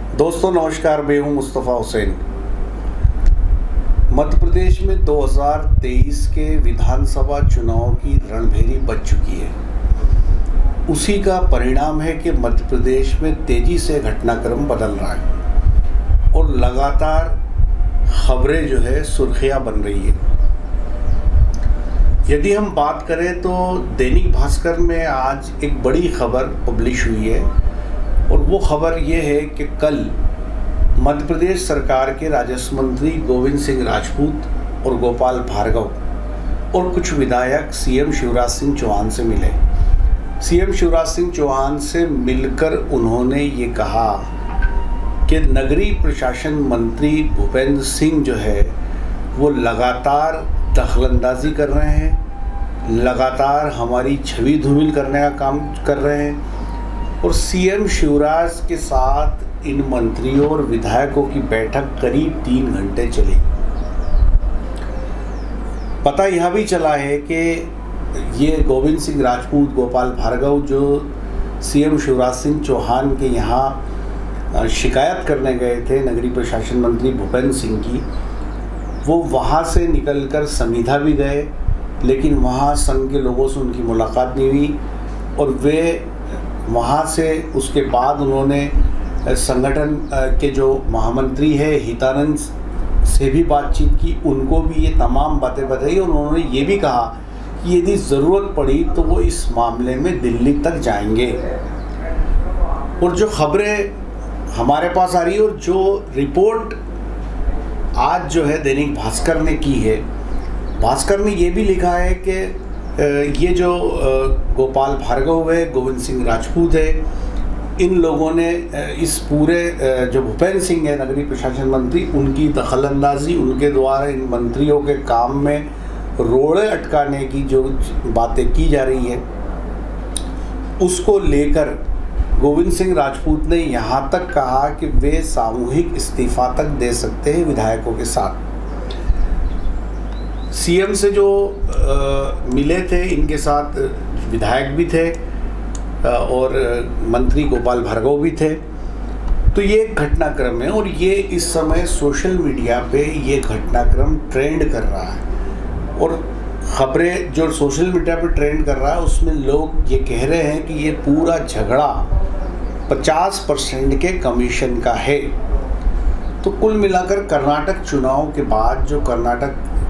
दोस्तों नमस्कार, मैं हूं मुस्तफ़ा हुसैन। मध्य प्रदेश में 2023 के विधानसभा चुनाव की रणभेरी बज चुकी है। उसी का परिणाम है कि मध्य प्रदेश में तेजी से घटनाक्रम बदल रहा है और लगातार खबरें जो है सुर्खियां बन रही है। यदि हम बात करें तो दैनिक भास्कर में आज एक बड़ी खबर पब्लिश हुई है और वो खबर ये है कि कल मध्य प्रदेश सरकार के राजस्व मंत्री गोविंद सिंह राजपूत और गोपाल भार्गव और कुछ विधायक सीएम शिवराज सिंह चौहान से मिले। सीएम शिवराज सिंह चौहान से मिलकर उन्होंने ये कहा कि नगरीय प्रशासन मंत्री भूपेंद्र सिंह जो है वो लगातार दखलंदाजी कर रहे हैं, लगातार हमारी छवि धूमिल करने का काम कर रहे हैं और सीएम शिवराज के साथ इन मंत्रियों और विधायकों की बैठक करीब 3 घंटे चली। पता यह भी चला है कि ये गोविंद सिंह राजपूत, गोपाल भार्गव जो सीएम शिवराज सिंह चौहान के यहाँ शिकायत करने गए थे नगरीय प्रशासन मंत्री भूपेंद्र सिंह की, वो वहाँ से निकलकर समीधा भी गए, लेकिन वहाँ संघ के लोगों से उनकी मुलाकात नहीं हुई और वे वहाँ से उसके बाद उन्होंने संगठन के जो महामंत्री है हितानंद से भी बातचीत की, उनको भी ये तमाम बातें बताई और उन्होंने ये भी कहा कि यदि ज़रूरत पड़ी तो वो इस मामले में दिल्ली तक जाएंगे। और जो खबरें हमारे पास आ रही है और जो रिपोर्ट आज जो है दैनिक भास्कर ने की है, भास्कर ने ये भी लिखा है कि ये जो गोपाल भार्गव है, गोविंद सिंह राजपूत है, इन लोगों ने इस पूरे जो भूपेंद्र सिंह है नगरीय प्रशासन मंत्री, उनकी दखलंदाजी, उनके द्वारा इन मंत्रियों के काम में रोड़े अटकाने की जो बातें की जा रही है, उसको लेकर गोविंद सिंह राजपूत ने यहाँ तक कहा कि वे सामूहिक इस्तीफा तक दे सकते हैं विधायकों के साथ। सीएम से जो मिले थे, इनके साथ विधायक भी थे और मंत्री गोपाल भार्गव भी थे। तो ये घटनाक्रम है और ये इस समय सोशल मीडिया पे ये घटनाक्रम ट्रेंड कर रहा है और खबरें जो सोशल मीडिया पे ट्रेंड कर रहा है उसमें लोग ये कह रहे हैं कि ये पूरा झगड़ा 50% के कमीशन का है। तो कुल मिलाकर कर्नाटक चुनाव के बाद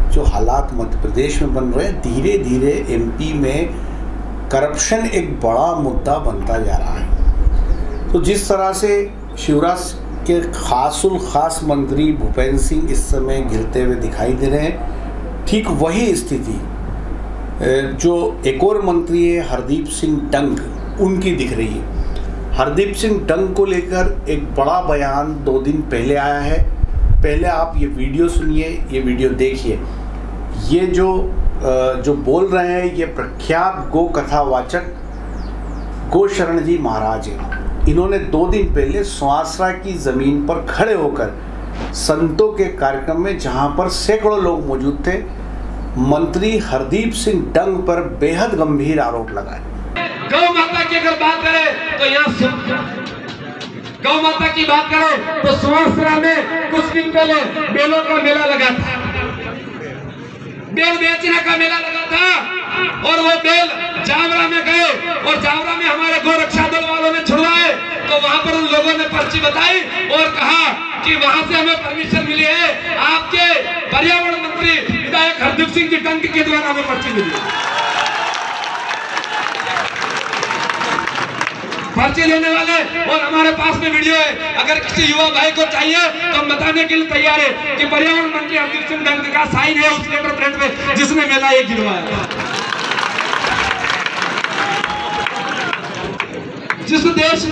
जो हालात मध्य प्रदेश में बन रहे हैं, धीरे धीरे एमपी में करप्शन एक बड़ा मुद्दा बनता जा रहा है। तो जिस तरह से शिवराज के खास मंत्री भूपेंद्र सिंह इस समय घिरते हुए दिखाई दे रहे हैं, ठीक वही स्थिति जो एक और मंत्री है हरदीप सिंह डंग, उनकी दिख रही है। हरदीप सिंह डंग को लेकर एक बड़ा बयान 2 दिन पहले आया है। पहले आप ये वीडियो सुनिए, ये वीडियो देखिए। ये जो बोल रहे हैं ये प्रख्यात गो कथावाचक गो शरण जी महाराज हैं। इन्होंने 2 दिन पहले सुहासरा की ज़मीन पर खड़े होकर संतों के कार्यक्रम में, जहां पर सैकड़ों लोग मौजूद थे, मंत्री हरदीप सिंह डंग पर बेहद गंभीर आरोप लगाए। गौ माता की अगर बात करें तो यहाँ गौ माता की बात करें तो सुहासरा में कुछ दिन पहले बेलों का मेला लगा था, बेल बेचने का मेला लगा था और वो बेल जावरा में गए और जावरा में हमारे गोरक्षा दल वालों ने छुड़वाए। तो वहां पर उन लोगों ने पर्ची बताई और कहा कि वहां से हमें परमिशन मिली है, आपके पर्यावरण मंत्री विधायक हरदीप सिंह जी डंग के द्वारा हमें पर्ची मिली है। पर्ची लेने वाले और हमारे पास में वीडियो है, अगर किसी युवा भाई को चाहिए तो हम बताने के लिए तैयार है कि पर्यावरण मंत्री हरदीप सिंह डंग का साइन है उस लेटर प्लेट में जिसने मेला ये गिरवाया। जिस देश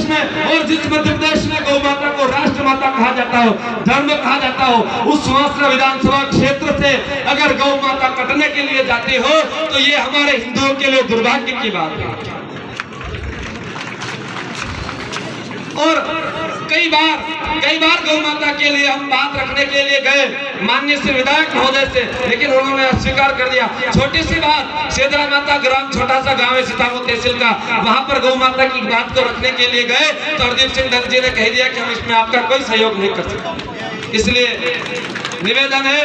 में और जिस मध्य प्रदेश में गौ माता को राष्ट्र माता कहा जाता हो, धर्म कहा जाता हो, उस सुहासरा विधानसभा क्षेत्र से अगर गौ माता कटने के लिए जाती हो तो ये हमारे हिंदुओं के लिए दुर्भाग्य की बात है। और कई बार गौ माता के लिए हम बात रखने के लिए गए माननीय श्री विधायक महोदय से, लेकिन उन्होंने अस्वीकार कर दिया। छोटी सी बात, सेदरा माता ग्राम, छोटा सा गांव है सीतापुर तहसील का, वहां पर गौ माता की बात को रखने के लिए गए तो हरदीप सिंह डंग जी ने कह दिया कि हम इसमें आपका कोई सहयोग नहीं कर सकते। इसलिए निवेदन है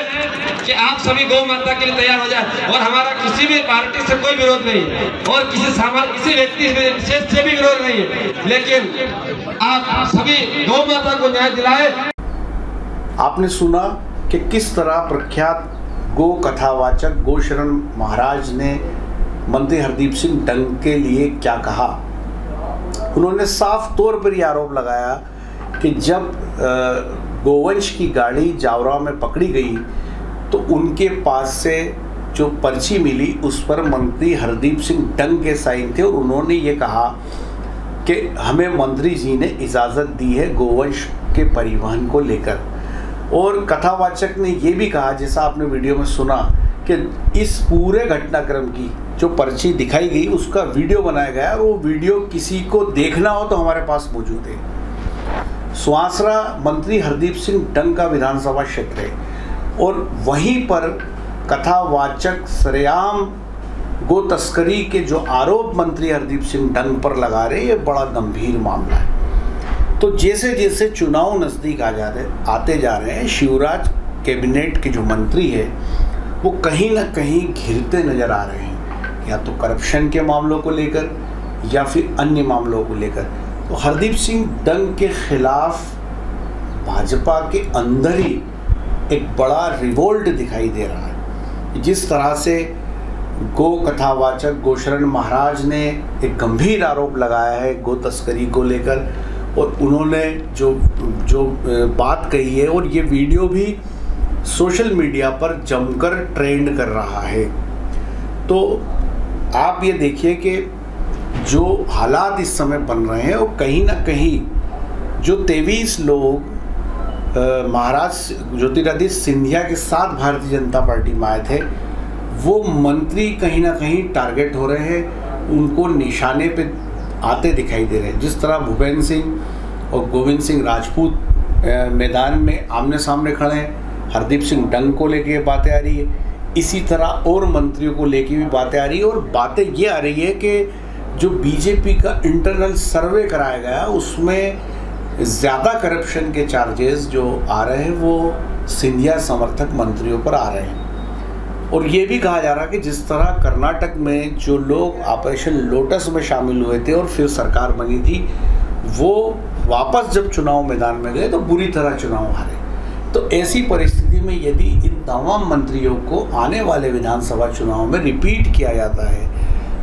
कि आप सभी गौ माता के लिए तैयार हो जाए, और हमारा किसी भी पार्टी से कोई विरोध नहीं है और किसी व्यक्ति विशेष से भी विरोध नहीं है, लेकिन आप सभी गौ माता को न्याय दिलाए। आपने सुना कि किस तरह प्रख्यात गो कथावाचक गोशरण महाराज ने मंत्री हरदीप सिंह डंग के लिए क्या कहा। उन्होंने साफ तौर पर यह आरोप लगाया कि जब गोवंश की गाड़ी जावरा में पकड़ी गई तो उनके पास से जो पर्ची मिली उस पर मंत्री हरदीप सिंह डंग के साइन थे, और उन्होंने ये कहा कि हमें मंत्री जी ने इजाज़त दी है गोवंश के परिवहन को लेकर। और कथावाचक ने ये भी कहा, जैसा आपने वीडियो में सुना, कि इस पूरे घटनाक्रम की जो पर्ची दिखाई गई उसका वीडियो बनाया गया, और वो वीडियो किसी को देखना हो तो हमारे पास मौजूद है। सुवासरा मंत्री हरदीप सिंह डंग का विधानसभा क्षेत्र है, और वहीं पर कथावाचक सरेआम गो तस्करी के जो आरोप मंत्री हरदीप सिंह डंग पर लगा रहे, ये बड़ा गंभीर मामला है। तो जैसे जैसे चुनाव नज़दीक आते जा रहे हैं, शिवराज कैबिनेट के जो मंत्री है वो कहीं ना कहीं घिरते नज़र आ रहे हैं, या तो करप्शन के मामलों को लेकर या फिर अन्य मामलों को लेकर। तो हरदीप सिंह डंग के खिलाफ भाजपा के अंदर ही एक बड़ा रिवोल्ट दिखाई दे रहा है। जिस तरह से गो कथावाचक गोशरण महाराज ने एक गंभीर आरोप लगाया है गो तस्करी को लेकर, और उन्होंने जो बात कही है, और ये वीडियो भी सोशल मीडिया पर जमकर ट्रेंड कर रहा है। तो आप ये देखिए कि जो हालात इस समय बन रहे हैं, और कहीं ना कहीं जो 23 लोग महाराज ज्योतिरादित्य सिंधिया के साथ भारतीय जनता पार्टी में आए थे, वो मंत्री कहीं ना कहीं टारगेट हो रहे हैं, उनको निशाने पे आते दिखाई दे रहे हैं। जिस तरह भूपेंद्र सिंह और गोविंद सिंह राजपूत मैदान में आमने सामने खड़े हैं, हरदीप सिंह डंग को लेके बातें आ रही है, इसी तरह और मंत्रियों को लेके भी बातें आ रही है। और बातें ये आ रही है कि जो बीजेपी का इंटरनल सर्वे कराया गया उसमें ज़्यादा करप्शन के चार्जेस जो आ रहे हैं वो सिंधिया समर्थक मंत्रियों पर आ रहे हैं। और ये भी कहा जा रहा है कि जिस तरह कर्नाटक में जो लोग ऑपरेशन लोटस में शामिल हुए थे और फिर सरकार बनी थी, वो वापस जब चुनाव मैदान में गए तो बुरी तरह चुनाव हारे। तो ऐसी परिस्थिति में यदि इन तमाम मंत्रियों को आने वाले विधानसभा चुनाव में रिपीट किया जाता है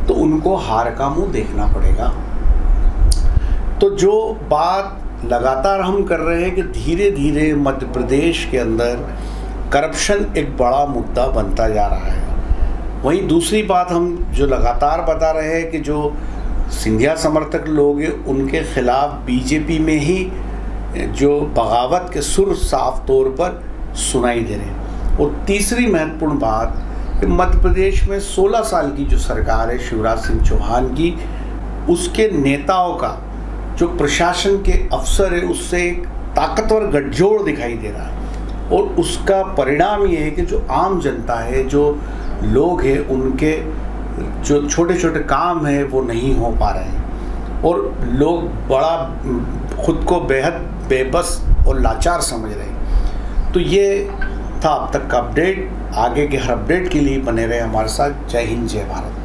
तो उनको हार का मुंह देखना पड़ेगा। तो जो बात लगातार हम कर रहे हैं कि धीरे धीरे मध्य प्रदेश के अंदर करप्शन एक बड़ा मुद्दा बनता जा रहा है। वहीं दूसरी बात हम जो लगातार बता रहे हैं कि जो सिंधिया समर्थक लोग हैं उनके खिलाफ बीजेपी में ही जो बगावत के सुर साफ तौर पर सुनाई दे रहे हैं। और तीसरी महत्वपूर्ण बात कि मध्य प्रदेश में 16 साल की जो सरकार है शिवराज सिंह चौहान की, उसके नेताओं का जो प्रशासन के अफसर है उससे एक ताकतवर गठजोड़ दिखाई दे रहा है। और उसका परिणाम ये है कि जो आम जनता है, जो लोग हैं, उनके जो छोटे छोटे काम हैं वो नहीं हो पा रहे हैं, और लोग बड़ा खुद को बेहद बेबस और लाचार समझ रहे हैं। तो ये था अब तक का अपडेट। आगे के हर अपडेट के लिए बने रहे हमारे साथ। जय हिंद, जय भारत।